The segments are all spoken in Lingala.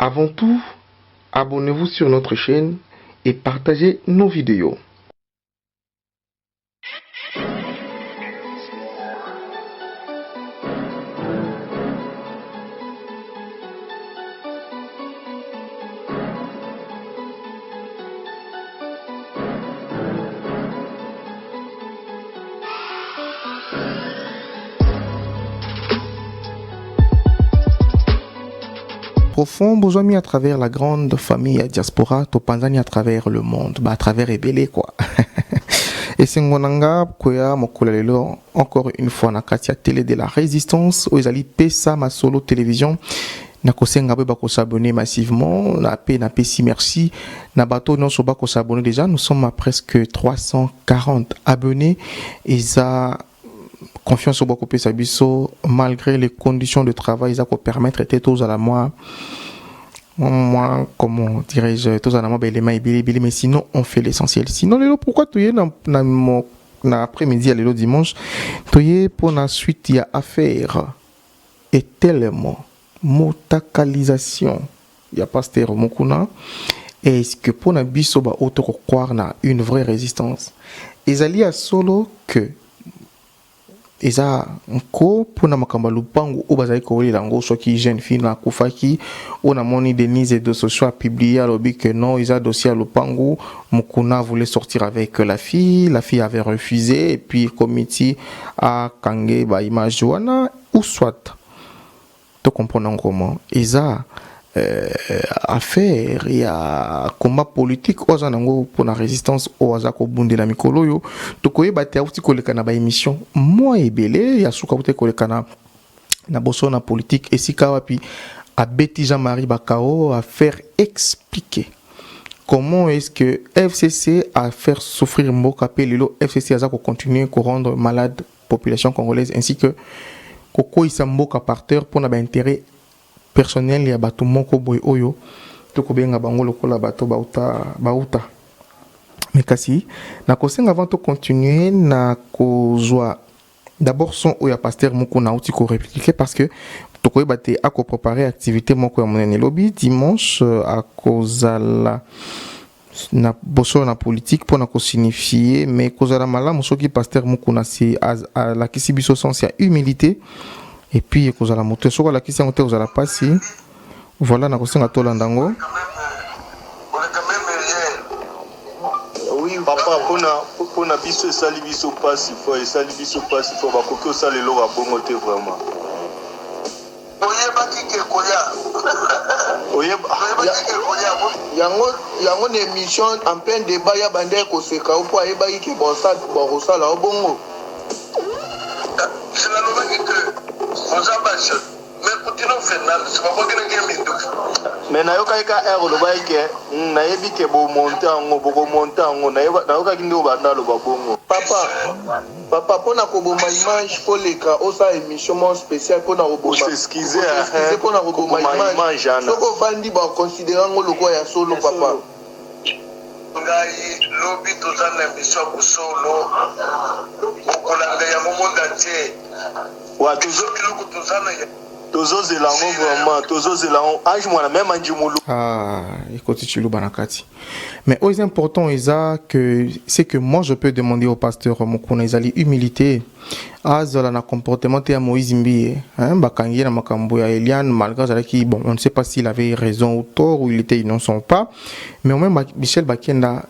Avant tout, abonnez-vous sur notre chaîne et partagez nos vidéos. Profond besoin mis à travers la grande famille à diaspora, topanzani à travers le monde, à travers Ebélé quoi. Et c'est ngonanga koya mokolalelo encore une fois na katia télé de la résistance aux ali pesa ma solo télévision na kosenga ba ko s'abonner massivement na si merci na bato non so ba ko s'abonner déjà nous sommes à presque 340 abonnés et ça confiance au beaucoup pesa biso malgré les conditions de travail ça ko permettre était tous à la moi comment dirais-je tous à la moi mais sinon on fait l'essentiel sinon lelo pourquoi tu es na après-midi à lelo dimanche tu es pour la suite il y a affaire et tellement motakalisation il y a pasteur Mukuna est-ce que pour na biso ba auto croire na une vraie résistance ezali à solo que eza nko pona makamba lupango o bazali ko lela ngo soki jeune fille na kufaki ona moni Denise de social publié à l'obi que non eza dossier à lupango Mukuna voulait sortir avec la fille avait refusé et puis comité a kangé ba image wana ou soit tu comprends comment eza affaire il y a combat politique oza nango pour la résistance oza ko bundela mikolo yo to koyeba te auti koleka na ba émission moi ebele ya suka uti koleka na boso na politique et sika wapi a Betty Jean-Marie Bakao à faire expliquer comment est-ce que FCC a faire souffrir Mboka Pelilo FCC a continuer à rendre malade population congolaise ainsi que Koko Isamboka par terre pour na ba intérêt personnel ya bato moko boy oyo to ko benga bango lokola bato bauta mais kasi na kosenga avant de continuer na kozwa d'abord son oya pasteur moko na uti ko répliquer parce que to ko baté a ko préparer activité moko ya monene lobby dimanche à kozala na boso na politique pour na ko signifier mais kozala malamu soki pasteur moko na si à la kisibiso sens ya humilité et puis vous allez monter sur la question vous allez passer voilà na kosenga to landango oui papa pona biso sali biso passe faut ba kokyo sali lo ba bongo te vraiment yango na émission en plein débat ya bande ko seka po ayeba ki bosa borosala obongo c'est la logique que mais continuons final c'est pas pour que les gens mais na yoka ka ero lo baike na yebi ke bo montango boko montango na yoka kindo banda lo babongo papa pona ko boma image pour les cas osa émission mon spécial pona ko boma excusez pona ko boma image soko vandi ba considérer ngo loko ya solo papa ngai lobi tozana émission pour solo okolanga ya monde entier wa tozo zelango vraiment tozo zelango age moi même anjimulu écoute tu banakati mais au important c'est que moi je peux demander au pasteur Mukuna ezali humilité azola na comportement te ya Moïse Mbie bakangi na makambo ya Eliane malgré zalaki bon on ne sait pas s'il avait raison ou tort ou il était innocent pas mais au même Michel Bakenda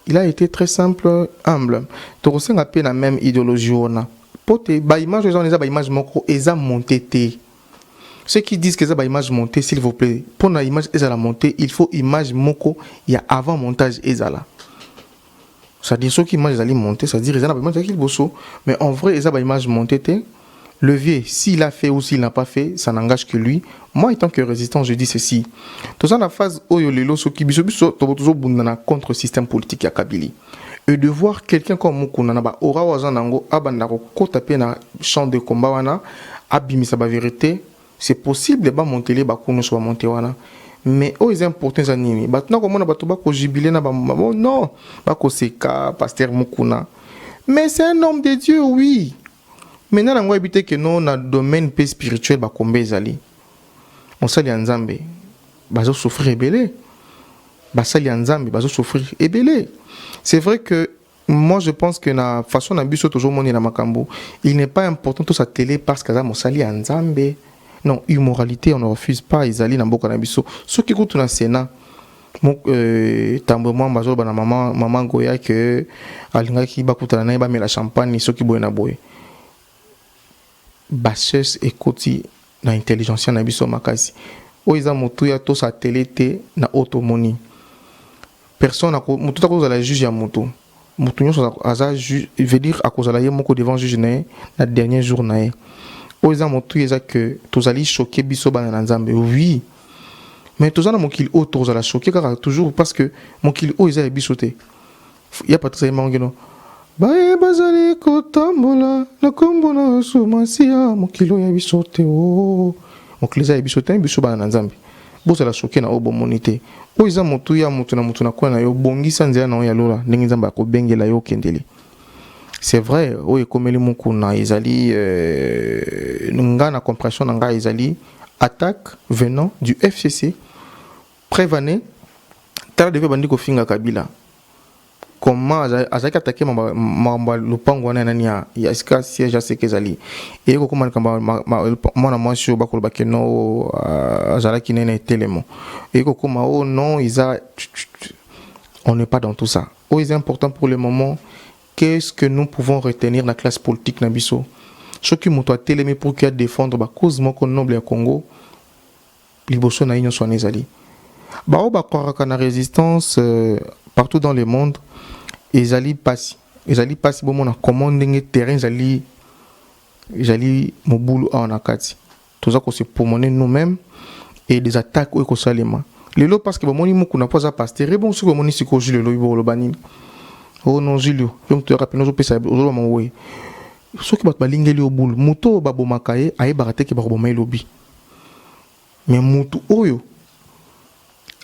il a été très simple humble to senga pe na même idéologie ona pote ba image les gens ba image moko eza monté ceux qui disent que ça ba image montée s'il vous plaît pour la image ezala montée il faut image moko il y a avant montage ezala ça dit ceux qui image ezali monter ça dit ezala ba image qu'il bosso mais en vrai ezala ba image montée le vieux s'il a fait ou s'il n'a pas fait ça n'engage que lui moi étant que résistant je dis ceci tout ça la phase oyo lelo so ki biso to bundana contre système politique ya Kabili et de voir quelqu'un comme Mukuna na ba ora wazanango abanda ko taper na champ de combat wana abimisa ba vérité c'est possible de ba monter les ba kuno so monter wana mais aux importants animi batna ko mona bato ba ko jubiler na ba non ba ko seka pasteur Mukuna mais c'est un homme de Dieu oui maintenant on va éviter que non na domaine spirituel ba kombe ezali on sali nzambe bazo souffrir ébélé basali ya nzambe bazo souffrir ébélé. C'est vrai que moi je pense que na façon na biso toujours moni na makambo il n'est pas important tout ça télé parce que ça mosali ya nzambe. Non, immoralité on ne refuse pas ezali na mboka na biso soki kutu na Sénat tambo mwa bazo bana maman goya que alingaki bakutana na ba mela champagne soki boye na boye bacheuse ekoti na intelligence na biso makasi o eza motu ya to sa télé te na automoni personne ko motu ta ko la juge ya motu nyonso aza juge veut dire à cause la ye moko devant juge na dernier jour na ye o eza motu eza que tozali choquer biso bana na nzambe oui mais tozana mokili o tozala choquer car toujours parce que mokili o eza biso te ya pas ça mangeno bae bazali kotambola na kombo na sumasia mokilo ya biso te o mokili za biso te biso bana na nzambe bozala choquer na obo monité o eza motu ya motu na kwa na yo bongisa nzela na ya lola ndenge nzamba ko bengela yo kendele. C'est vrai o ekomeli mukuna ezali nga na compréhension na nga ezali attaque venant du FCC prévané tala devait bandi ko finga Kabila comment azaki attaquer mamba lupango wana nani ya eska siège asekezali et ko komana kamba mona mwasho bakolo bakeno azalaki nene telemo et ko koma oh non on n'est pas dans tout ça. Oh c'est important pour le moment. Qu'est-ce que nous pouvons retenir dans la classe politique na biso ce qui moto télémé pour qu'il défendre ba cause moko noble ya Congo liboso na union soit ezali ba o ba kwa na résistance partout dans le monde ezali pasi bon na commanding terrain ezali mobulu a na kati toza ko se promener nous-mêmes et des attaques au salema lelo parce que bomoni muku na poza pasteur bon ce que bomoni siko Julio lo lo banini oh non Julio yo mto rapino zo pesa ozolo mawe soki bat balingeli obulu moto babomaka ye ayebaka te ke bakoboma ye lobi mais mutu oyo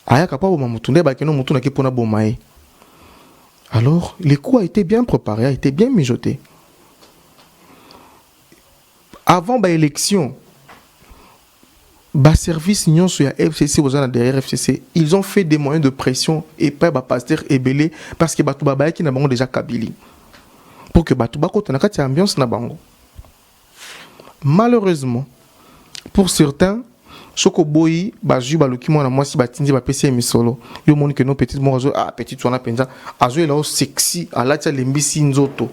ayaka pa boma mutu nde bakeno mutu na ki pona boma ye. Alors les coups a été bien préparé, a été bien mijoté avant ba élection ba service nyonso ya FCC bozana derrière FCC ils ont fait des moyens de pression et pas ba pasteur ebelé parce que batu baba ki na bango déjà kabili pour que batu bakota na kati ambiance na bango. Malheureusement pour certains soko boyi ba ju ba lokimo na mwasi batindi ba pesi misolo yo moni que no petite mozo petite wana penza azo ela o sexy alatia lembisi nzoto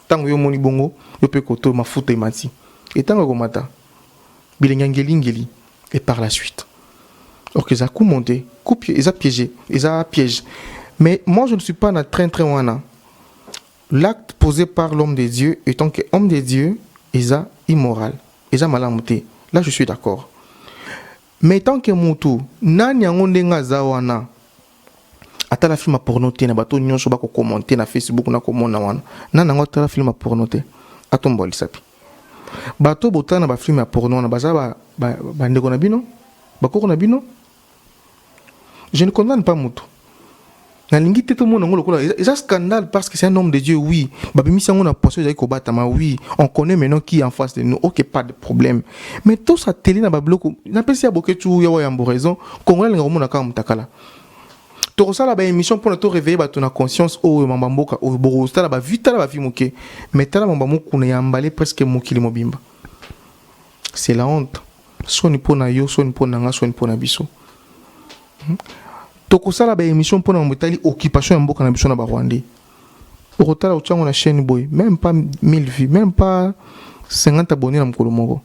tango yo moni bongo yo pe koto mafuta imati et tango komata bilengangeli et par la suite alors que ça coup monté coupe ils a piège mais moi je ne suis pas na train wana. L'acte posé par l'homme de Dieu étant que homme de Dieu est immoral est malamuté là je suis d'accord. Mais tant que mutu nani yango ndenga zawana atala film porno te na bato nyonso bako commenter na Facebook na komona wana nana ngo atala film porno te atomboli sapi bato botana ba film porno na baza ba ndeko na bino bakoko na bino je ne condamne pas mutu na lingi te tout monde ngolo kola c'est scandale parce que c'est un homme de Dieu oui babimisi ngo na poisson ezali ko batama oui on connaît maintenant qui est en face de nous OK pas de problème mais tout ça télé na babloko na pesi ya boketu ya wa yambo raison congolais nga mona ka mutakala to ça la ba émission pour to réveiller ba ton conscience o mamba mboka o boro stala ba vitala ba fimoke mais tala mamba moku na yambale presque mokili mobimba c'est la honte soni pona yo soni pona nga soni pona biso tokosala ba émission pour na mbetali occupation ya mboka na biso na ba Rwandais okotala ochango na chaîne boy même pas 1000 vues même pas 50 abonnés na mkolo moko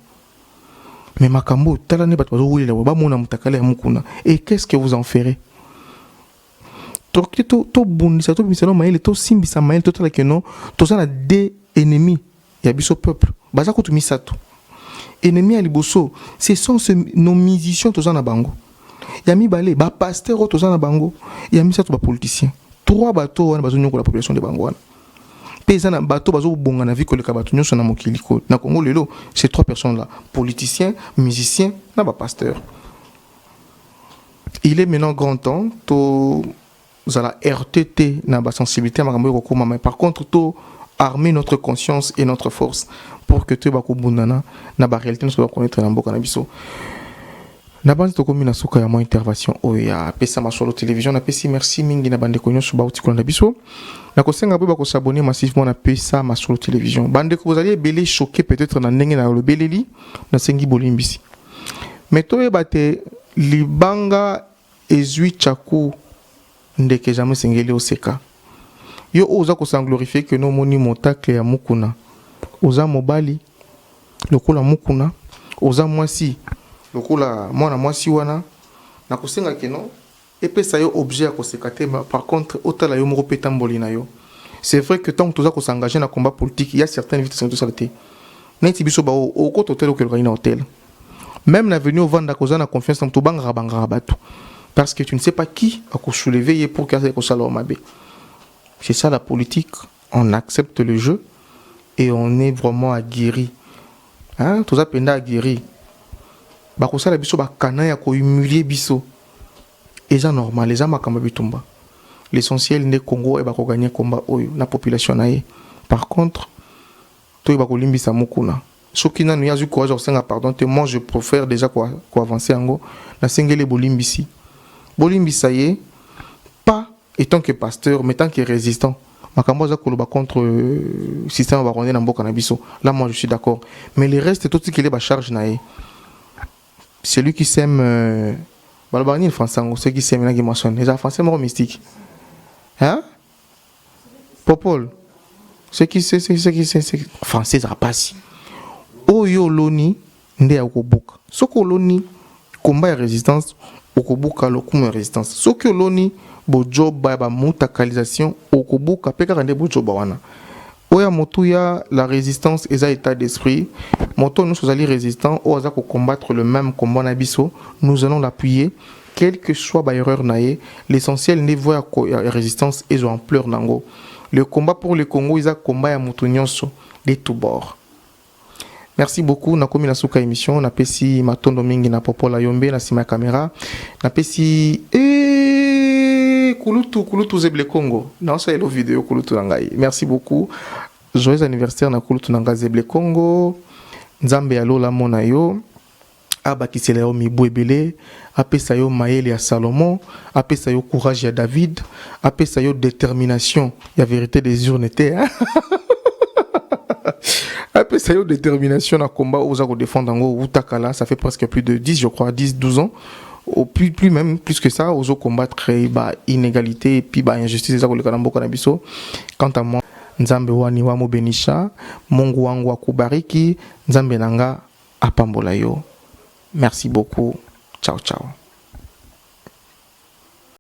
mais makambo tala ne bato bazowelela ba mona mutakala ya mukuna et qu'est-ce que vous en ferez to bundisa to bisano maile to simbisa maile to tala que non to ça na deux ennemis ya biso peuple baza ko tumisa to ennemi ya liboso ce sont nos musiciens to ça na bango ya mibale ba pasteur to za na bango ya misato ba politicien trois bato wana bazo nyoko la population de bango wana pesa na bato bazo bonga na vie koleka bato nyonso na mokili ko na Congo lelo ces trois personnes là politiciens musiciens na ba pasteur. Il est maintenant grand temps to za la RTT na ba sensibilité makambo ko koma mais par contre to armer notre conscience et notre force pour que tu ba ko bundana na ba réalité nous soit connaître na mboka na biso. na bandi tokomi na suka ya mo intervention oyo ya pesa masolo télévision na pesi merci mingi na bande konyo so bauti kolanda biso na kosenga bo ba ko s'abonner massivement na pesa masolo télévision bande ko vous allez belé choqué peut-être na ndenge na lo beleli na sengi bolimbisi mais to ebate libanga ezui chaku ndeke jamais sengeli oseka yo oza ko sanglorifier que no moni motacle ya mukuna oza mobali lokola mukuna oza mwasi lokola mwana mwasi wana na kosenga keno epesa yo objet ya koseka te par contre otala yo moko peta mboli na yo c'est vrai que tant que toza ko s'engager na combat politique il y a certaines vites de saleté neti biso ba o ko hotel ko na hotel même na venue au vanda koza na confiance na to banga bato parce que tu ne sais pas qui a ko soulever pour que ça ko sala mabe. C'est ça la politique, on accepte le jeu et on est vraiment aguerri. Hein, tout ça penda aguerri. Ba ko sala biso ba kana ya ko humilier biso. Et ça normal, les gens makamba bitumba. L'essentiel ne Congo et ba ko gagner combat oyo la population naé. Par contre, to ba ko limbisa mukuna. Sokina no yazu ko senga pardon, te moi je préfère déjà ko avancer ngo na sengele bolimbisi. Bolimbisa ye pas étant que pasteur mais tant que résistant. Makambo za koloba contre système baronné na mboka na biso. Là moi je suis d'accord. Mais le reste tout ce qui est ba charge naé. Celui qui sème balbani le français ceux qui sème na qui mentionne les français mort mystique. Hein? Popol. C'est français ça passe. Oyo loni nde ya kobuka. Soko loni combat ya résistance okobuka lokumu ya résistance. Soko loni bo job ba mutakalisation okobuka peka rende bo job wana. Oya motu ya la résistance et ça état d'esprit. Moto nous allons résistants ou za ko combattre le même combat na biso, nous allons l'appuyer quelle que soit ba erreur naé. L'essentiel n'est voir la résistance et en ampleur nango. Le combat pour le Congo, il y a combat à Moutounionso, de tous bords. Merci beaucoup. Na komi na suka émission, na pesi matondo mingi na popola yombe na sima caméra. Na pesi Kulutu Zeble Congo. Na ça hello vidéo Kulutu nangai. Merci beaucoup. Joyeux anniversaire na Kulutu nanga Zeble Congo. Nzambe alola mona yo. Abakisela yo mibu ebele, apesa yo mayele ya Salomon, apesa yo courage ya David, apesa yo détermination ya vérité des urnes te. Apesa yo détermination na combat oza ko défendre ngo utakala, ça fait presque plus de 10 je crois 10-12 ans. Au plus même plus que ça ozo combattre ba inégalité et puis ba injustice za ko lekana mboka na biso. Quant à moi Nzambe wani wa mo benisha, Mungu wangu akubariki, Nzambe nanga apambola yo. Merci beaucoup. Ciao, ciao.